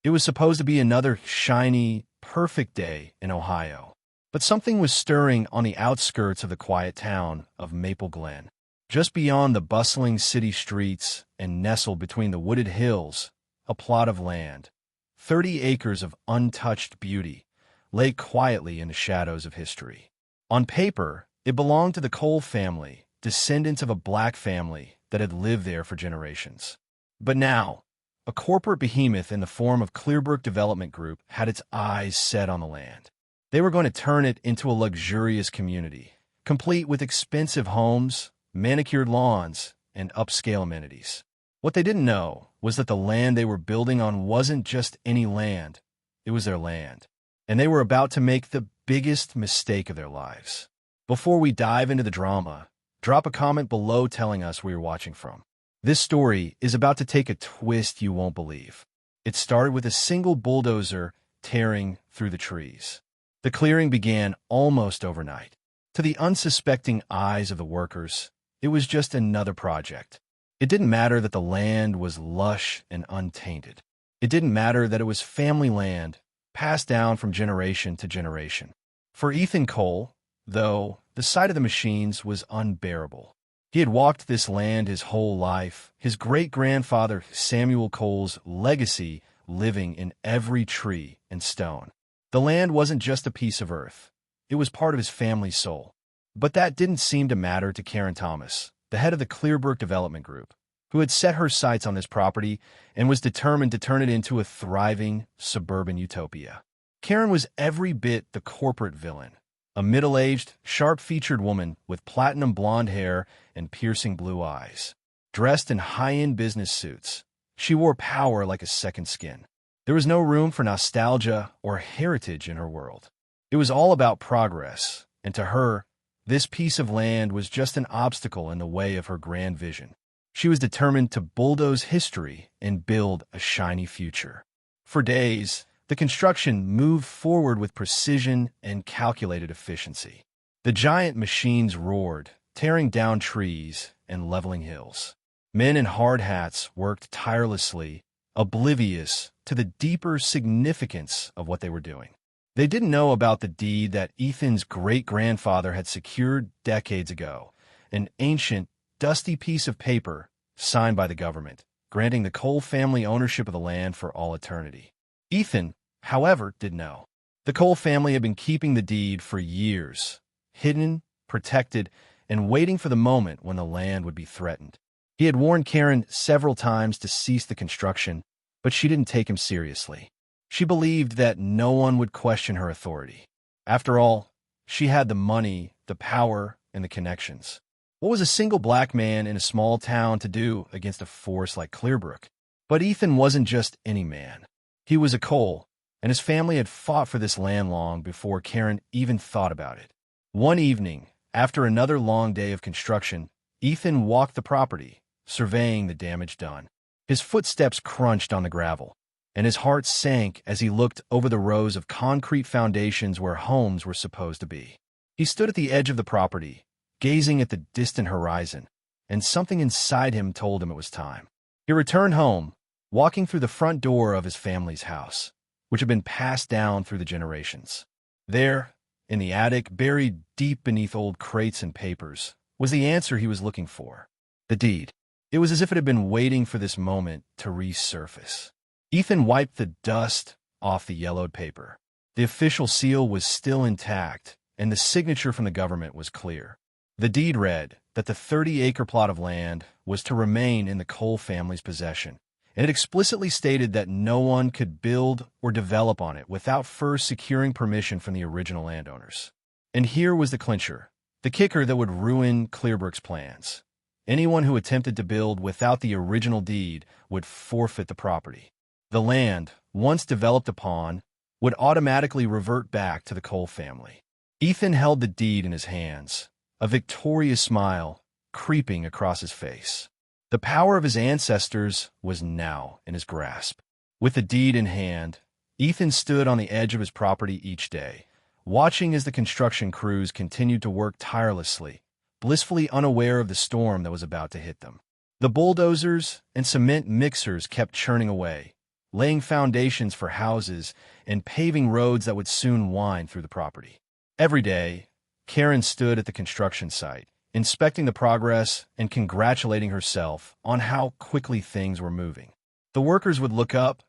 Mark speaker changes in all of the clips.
Speaker 1: It was supposed to be another shiny, perfect day in Ohio. But something was stirring on the outskirts of the quiet town of Maple Glen. Just beyond the bustling city streets and nestled between the wooded hills, a plot of land, 30 acres of untouched beauty, lay quietly in the shadows of history. On paper, it belonged to the Cole family, descendants of a black family that had lived there for generations. But now, a corporate behemoth in the form of Clearbrook Development Group had its eyes set on the land. They were going to turn it into a luxurious community, complete with expensive homes, manicured lawns, and upscale amenities. What they didn't know was that the land they were building on wasn't just any land, it was their land. And they were about to make the biggest mistake of their lives. Before we dive into the drama, drop a comment below telling us where you're watching from. This story is about to take a twist you won't believe. It started with a single bulldozer tearing through the trees. The clearing began almost overnight. To the unsuspecting eyes of the workers, it was just another project. It didn't matter that the land was lush and untainted. It didn't matter that it was family land, passed down from generation to generation. For Ethan Cole, though, the sight of the machines was unbearable. He had walked this land his whole life, his great-grandfather Samuel Cole's legacy living in every tree and stone. The land wasn't just a piece of earth. It was part of his family's soul. But that didn't seem to matter to Karen Thomas, the head of the Clearbrook Development Group, who had set her sights on this property and was determined to turn it into a thriving suburban utopia. Karen was every bit the corporate villain, a middle-aged, sharp-featured woman with platinum blonde hair and piercing blue eyes. Dressed in high-end business suits, she wore power like a second skin. There was no room for nostalgia or heritage in her world. It was all about progress, and to her, this piece of land was just an obstacle in the way of her grand vision. She was determined to bulldoze history and build a shiny future. For days, the construction moved forward with precision and calculated efficiency. The giant machines roared, tearing down trees and leveling hills. Men in hard hats worked tirelessly, oblivious to the deeper significance of what they were doing. They didn't know about the deed that Ethan's great-grandfather had secured decades ago, an ancient, dusty piece of paper signed by the government, granting the Cole family ownership of the land for all eternity. Ethan, however, did know. The Cole family had been keeping the deed for years, hidden, protected, and waiting for the moment when the land would be threatened. He had warned Karen several times to cease the construction, but she didn't take him seriously. She believed that no one would question her authority. After all, she had the money, the power, and the connections. What was a single black man in a small town to do against a force like Clearbrook? But Ethan wasn't just any man. He was a Cole, and his family had fought for this land long before Karen even thought about it. One evening, after another long day of construction, Ethan walked the property, surveying the damage done. His footsteps crunched on the gravel, and his heart sank as he looked over the rows of concrete foundations where homes were supposed to be. He stood at the edge of the property, gazing at the distant horizon, and something inside him told him it was time. He returned home, walking through the front door of his family's house, which had been passed down through the generations. There, in the attic, buried deep beneath old crates and papers, was the answer he was looking for: the deed. It was as if it had been waiting for this moment to resurface. Ethan wiped the dust off the yellowed paper. The official seal was still intact, and the signature from the government was clear. The deed read that the 30-acre plot of land was to remain in the Cole family's possession, and it explicitly stated that no one could build or develop on it without first securing permission from the original landowners. And here was the clincher, the kicker that would ruin Clearbrook's plans. Anyone who attempted to build without the original deed would forfeit the property. The land, once developed upon, would automatically revert back to the Cole family. Ethan held the deed in his hands, a victorious smile creeping across his face. The power of his ancestors was now in his grasp. With the deed in hand, Ethan stood on the edge of his property each day, watching as the construction crews continued to work tirelessly, blissfully unaware of the storm that was about to hit them. The bulldozers and cement mixers kept churning away, laying foundations for houses and paving roads that would soon wind through the property. Every day, Karen stood at the construction site, inspecting the progress and congratulating herself on how quickly things were moving. The workers would look up,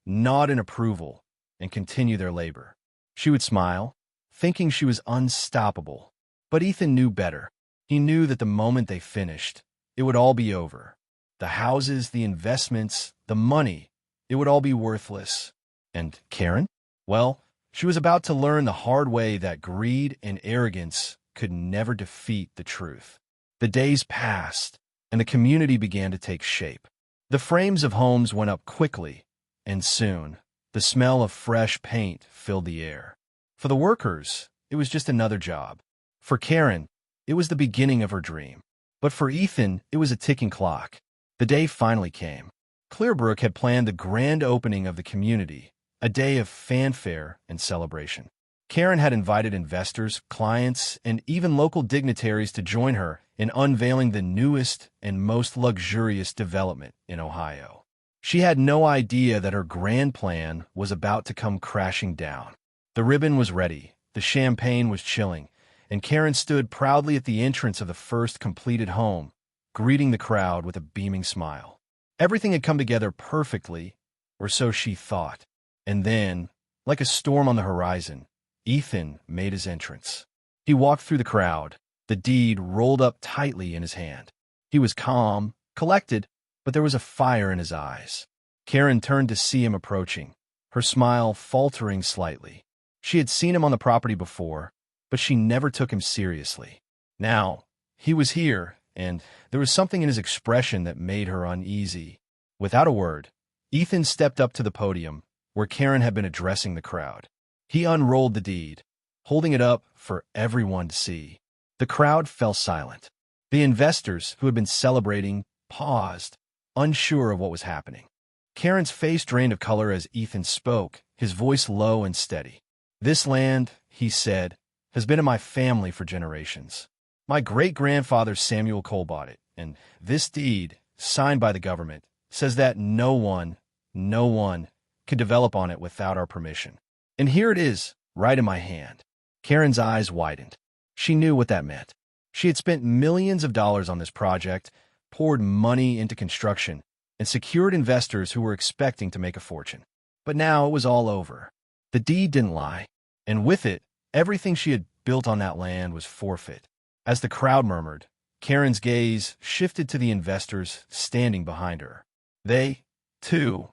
Speaker 1: nod in approval, and continue their labor. She would smile, thinking she was unstoppable. But Ethan knew better. He knew that the moment they finished, it would all be over. The houses, the investments, the money, it would all be worthless. And Karen? Well, she was about to learn the hard way that greed and arrogance could never defeat the truth. The days passed, and the community began to take shape. The frames of homes went up quickly, and soon, the smell of fresh paint filled the air. For the workers, it was just another job. For Karen, it was the beginning of her dream. But for Ethan, it was a ticking clock. The day finally came. Clearbrook had planned the grand opening of the community, a day of fanfare and celebration. Karen had invited investors, clients, and even local dignitaries to join her in unveiling the newest and most luxurious development in Ohio. She had no idea that her grand plan was about to come crashing down. The ribbon was ready, the champagne was chilling, and Karen stood proudly at the entrance of the first completed home, greeting the crowd with a beaming smile. Everything had come together perfectly, or so she thought. And then, like a storm on the horizon, Ethan made his entrance. He walked through the crowd, the deed rolled up tightly in his hand. He was calm, collected, but there was a fire in his eyes. Karen turned to see him approaching, her smile faltering slightly. She had seen him on the property before, but she never took him seriously. Now, he was here, and there was something in his expression that made her uneasy. Without a word, Ethan stepped up to the podium, where Karen had been addressing the crowd. He unrolled the deed, holding it up for everyone to see. The crowd fell silent. The investors, who had been celebrating, paused, unsure of what was happening. Karen's face drained of color as Ethan spoke, his voice low and steady. "This land," he said, "has been in my family for generations. My great-grandfather Samuel Cole bought it, and this deed, signed by the government, says that no one can develop on it without our permission. And here it is, right in my hand." Karen's eyes widened. She knew what that meant. She had spent millions of dollars on this project, poured money into construction, and secured investors who were expecting to make a fortune. But now it was all over. The deed didn't lie, and with it, everything she had built on that land was forfeit. As the crowd murmured, Karen's gaze shifted to the investors standing behind her. They, too,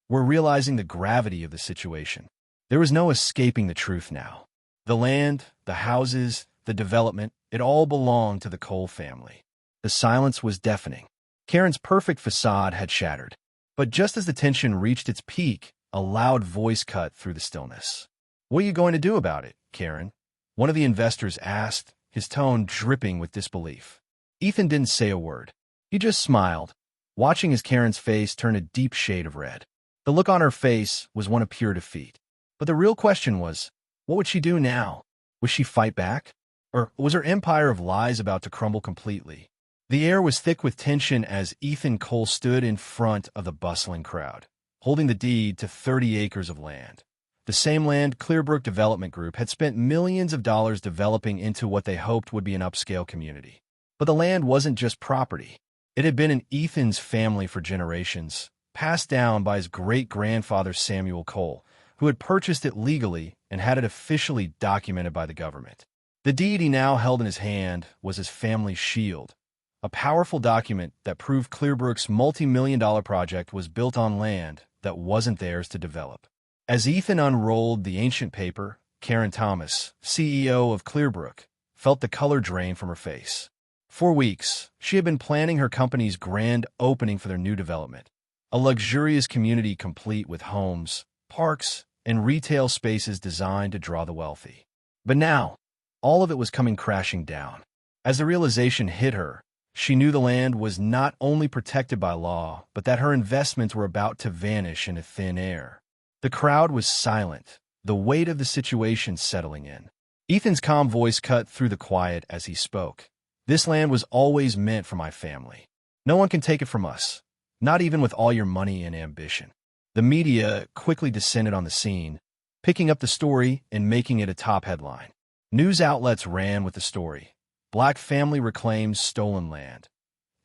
Speaker 1: were realizing the gravity of the situation. There was no escaping the truth now. The land, the houses, the development, it all belonged to the Cole family. The silence was deafening. Karen's perfect facade had shattered. But just as the tension reached its peak, a loud voice cut through the stillness. "What are you going to do about it, Karen?" one of the investors asked, his tone dripping with disbelief. Ethan didn't say a word. He just smiled, watching as Karen's face turn a deep shade of red. The look on her face was one of pure defeat. But the real question was, what would she do now? Would she fight back? Or was her empire of lies about to crumble completely? The air was thick with tension as Ethan Cole stood in front of the bustling crowd, holding the deed to 30 acres of land. The same land Clearbrook Development Group had spent millions of dollars developing into what they hoped would be an upscale community. But the land wasn't just property. It had been in Ethan's family for generations, passed down by his great-grandfather Samuel Cole, who had purchased it legally and had it officially documented by the government. The deed he now held in his hand was his family's shield, a powerful document that proved Clearbrook's multi-million-dollar project was built on land that wasn't theirs to develop. As Ethan unrolled the ancient paper, Karen Thomas, CEO of Clearbrook, felt the color drain from her face. For weeks, she had been planning her company's grand opening for their new development, a luxurious community complete with homes, parks, and retail spaces designed to draw the wealthy. But now, all of it was coming crashing down. As the realization hit her, she knew the land was not only protected by law, but that her investments were about to vanish into thin air. The crowd was silent, the weight of the situation settling in. Ethan's calm voice cut through the quiet as he spoke. "This land was always meant for my family. No one can take it from us, not even with all your money and ambition." The media quickly descended on the scene, picking up the story and making it a top headline. News outlets ran with the story. Black family reclaims stolen land.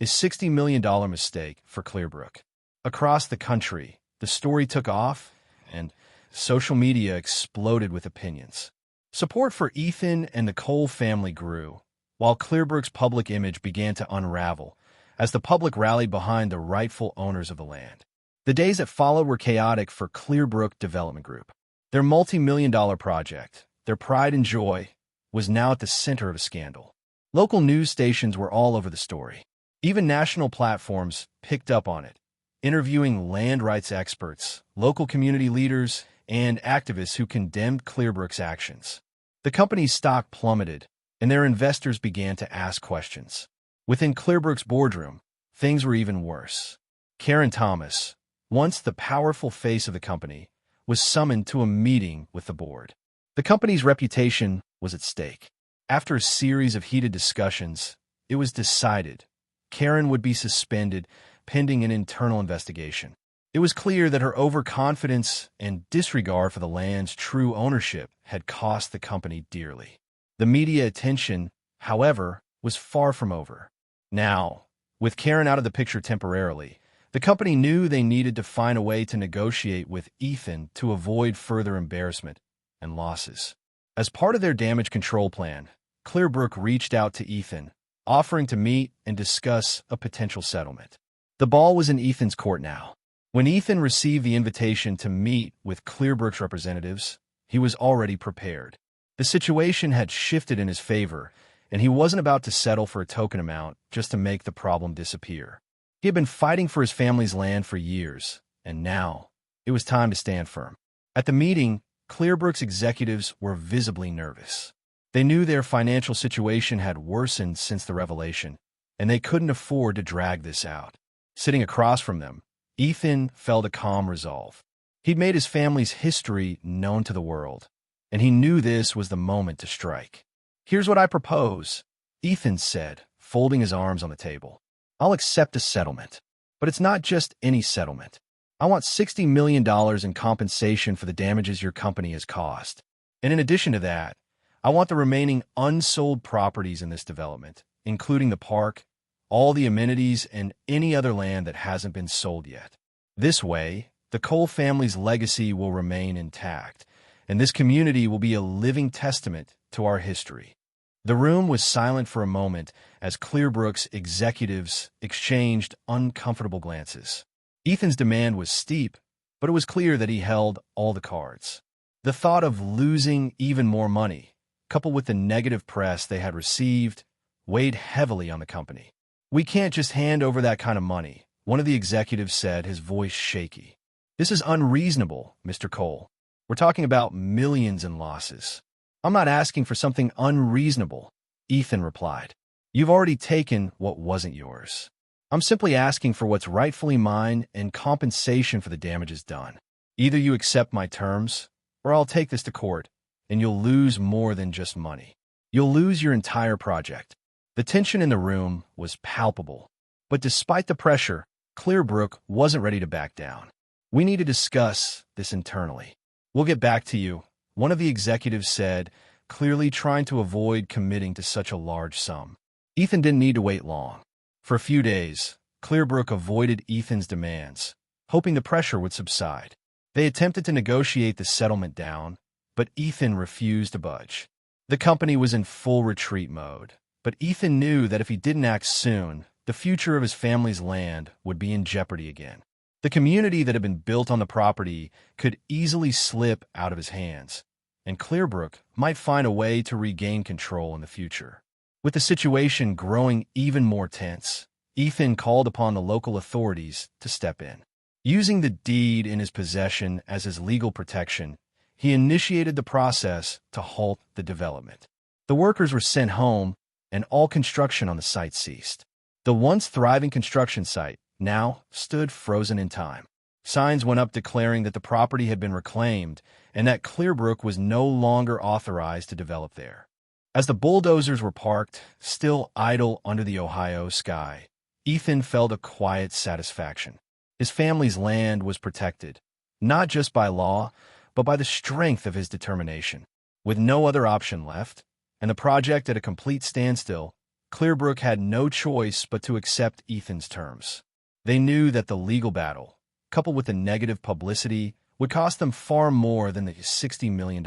Speaker 1: A $60 million mistake for Clearbrook. Across the country, the story took off, and social media exploded with opinions. Support for Ethan and the Cole family grew, while Clearbrook's public image began to unravel as the public rallied behind the rightful owners of the land. The days that followed were chaotic for Clearbrook Development Group. Their multi-million-dollar project, their pride and joy, was now at the center of a scandal. Local news stations were all over the story. Even national platforms picked up on it, interviewing land rights experts, local community leaders, and activists who condemned Clearbrook's actions. The company's stock plummeted, and their investors began to ask questions. Within Clearbrook's boardroom, things were even worse. Karen Thomas, once the powerful face of the company, was summoned to a meeting with the board. The company's reputation was at stake. After a series of heated discussions, it was decided Karen would be suspended pending an internal investigation. It was clear that her overconfidence and disregard for the land's true ownership had cost the company dearly. The media attention, however, was far from over. Now, with Karen out of the picture temporarily, the company knew they needed to find a way to negotiate with Ethan to avoid further embarrassment and losses. As part of their damage control plan, Clearbrook reached out to Ethan, offering to meet and discuss a potential settlement. The ball was in Ethan's court now. When Ethan received the invitation to meet with Clearbrook's representatives, he was already prepared. The situation had shifted in his favor, and he wasn't about to settle for a token amount just to make the problem disappear. He had been fighting for his family's land for years, and now it was time to stand firm. At the meeting, Clearbrook's executives were visibly nervous. They knew their financial situation had worsened since the revelation, and they couldn't afford to drag this out. Sitting across from them, Ethan felt a calm resolve. He'd made his family's history known to the world, and he knew this was the moment to strike. "Here's what I propose," Ethan said, folding his arms on the table. "I'll accept a settlement, but it's not just any settlement. I want $60 million in compensation for the damages your company has caused. And in addition to that, I want the remaining unsold properties in this development, including the park, all the amenities, and any other land that hasn't been sold yet. This way, the Cole family's legacy will remain intact, and this community will be a living testament to our history." The room was silent for a moment as Clearbrook's executives exchanged uncomfortable glances. Ethan's demand was steep, but it was clear that he held all the cards. The thought of losing even more money, coupled with the negative press they had received, weighed heavily on the company. "We can't just hand over that kind of money," one of the executives said, his voice shaky. "This is unreasonable, Mr. Cole. We're talking about millions in losses." "I'm not asking for something unreasonable," Ethan replied. "You've already taken what wasn't yours. I'm simply asking for what's rightfully mine and compensation for the damages done. Either you accept my terms, or I'll take this to court, and you'll lose more than just money. You'll lose your entire project." The tension in the room was palpable, but despite the pressure, Clearbrook wasn't ready to back down. "We need to discuss this internally. We'll get back to you," one of the executives said, clearly trying to avoid committing to such a large sum. Ethan didn't need to wait long. For a few days, Clearbrook avoided Ethan's demands, hoping the pressure would subside. They attempted to negotiate the settlement down, but Ethan refused to budge. The company was in full retreat mode, but Ethan knew that if he didn't act soon, the future of his family's land would be in jeopardy again. The community that had been built on the property could easily slip out of his hands, and Clearbrook might find a way to regain control in the future. With the situation growing even more tense, Ethan called upon the local authorities to step in. Using the deed in his possession as his legal protection, he initiated the process to halt the development. The workers were sent home, and all construction on the site ceased. The once thriving construction site now stood frozen in time. Signs went up declaring that the property had been reclaimed and that Clearbrook was no longer authorized to develop there. As the bulldozers were parked, still idle under the Ohio sky, Ethan felt a quiet satisfaction. His family's land was protected, not just by law, but by the strength of his determination. With no other option left, and the project at a complete standstill, Clearbrook had no choice but to accept Ethan's terms. They knew that the legal battle, coupled with the negative publicity, would cost them far more than the $60 million.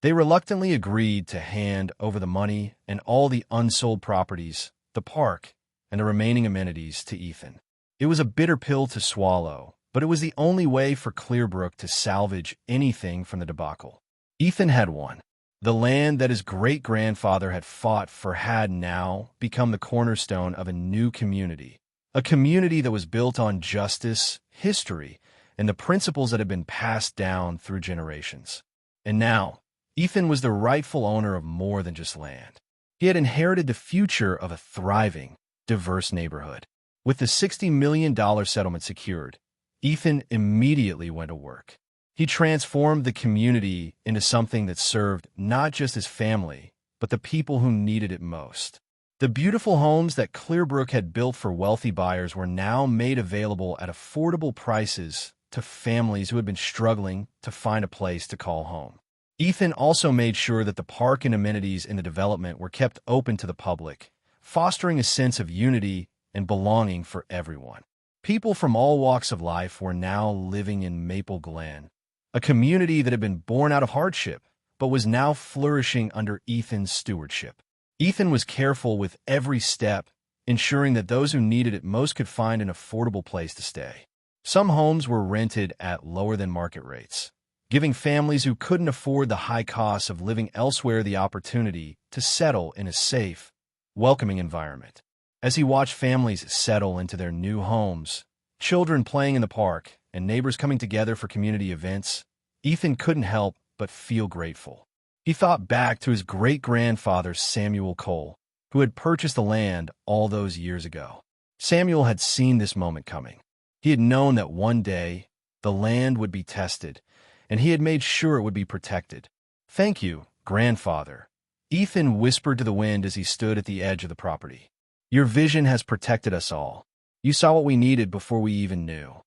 Speaker 1: They reluctantly agreed to hand over the money and all the unsold properties, the park, and the remaining amenities to Ethan. It was a bitter pill to swallow, but it was the only way for Clearbrook to salvage anything from the debacle. Ethan had won. The land that his great-grandfather had fought for had now become the cornerstone of a new community, a community that was built on justice, history, and the principles that had been passed down through generations. And now, Ethan was the rightful owner of more than just land. He had inherited the future of a thriving, diverse neighborhood. With the $60 million settlement secured, Ethan immediately went to work. He transformed the community into something that served not just his family, but the people who needed it most. The beautiful homes that Clearbrook had built for wealthy buyers were now made available at affordable prices to families who had been struggling to find a place to call home. Ethan also made sure that the park and amenities in the development were kept open to the public, fostering a sense of unity and belonging for everyone. People from all walks of life were now living in Maple Glen, a community that had been born out of hardship, but was now flourishing under Ethan's stewardship. Ethan was careful with every step, ensuring that those who needed it most could find an affordable place to stay. Some homes were rented at lower-than-market rates, giving families who couldn't afford the high costs of living elsewhere the opportunity to settle in a safe, welcoming environment. As he watched families settle into their new homes, children playing in the park, and neighbors coming together for community events, Ethan couldn't help but feel grateful. He thought back to his great-grandfather Samuel Cole, who had purchased the land all those years ago. Samuel had seen this moment coming. He had known that one day the land would be tested, and he had made sure it would be protected. "Thank you, grandfather," Ethan whispered to the wind as he stood at the edge of the property. "Your vision has protected us all. You saw what we needed before we even knew."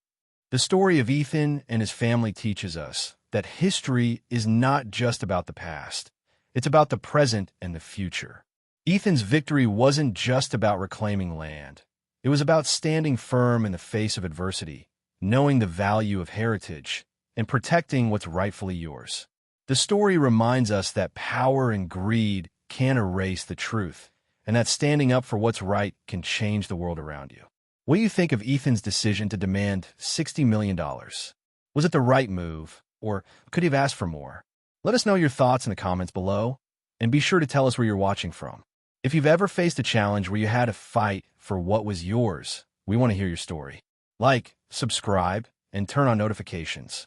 Speaker 1: The story of Ethan and his family teaches us that history is not just about the past. It's about the present and the future. Ethan's victory wasn't just about reclaiming land. It was about standing firm in the face of adversity, knowing the value of heritage, and protecting what's rightfully yours. The story reminds us that power and greed can't erase the truth, and that standing up for what's right can change the world around you. What do you think of Ethan's decision to demand $60 million? Was it the right move, or could he have asked for more? Let us know your thoughts in the comments below, and be sure to tell us where you're watching from. If you've ever faced a challenge where you had to fight for what was yours, we want to hear your story. Like, subscribe, and turn on notifications.